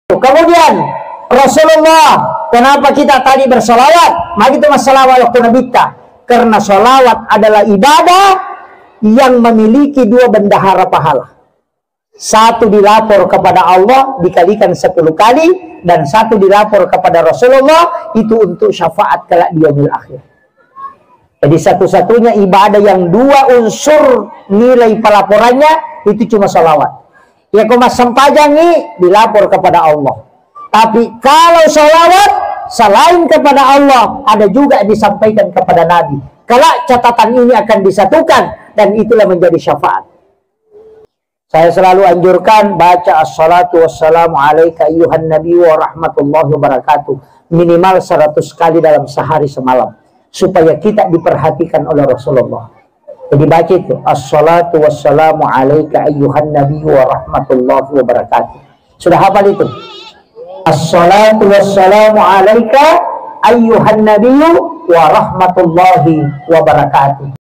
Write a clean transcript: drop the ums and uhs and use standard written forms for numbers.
Kemudian Rasulullah, kenapa kita tadi bersolawat? Mari kita masalah waktu Nabi kita. Karena solawat adalah ibadah yang memiliki dua bendahara pahala. Satu dilapor kepada Allah dikalikan 10 kali, dan satu dilapor kepada Rasulullah itu untuk syafaat kelak di yaumil akhir. Jadi satu-satunya ibadah yang dua unsur nilai pelaporannya itu cuma solawat. Ya koma sempajangi dilapor kepada Allah. Tapi kalau solawat selain kepada Allah ada juga disampaikan kepada Nabi. Kelak catatan ini akan disatukan dan itulah menjadi syafaat. Saya selalu anjurkan baca assalatu wassalamu alaika ayyuhan nabi wa rahmatullahi wa barakatuh minimal 100 kali dalam sehari semalam supaya kita diperhatikan oleh Rasulullah. Jadi baca itu assalatu wassalamu alaika ayyuhan nabi wa rahmatullahi wa barakatuh. Sudah hafal itu? Assalatu wassalamu alaika ayyuhan nabi wa rahmatullahi wa barakatuh.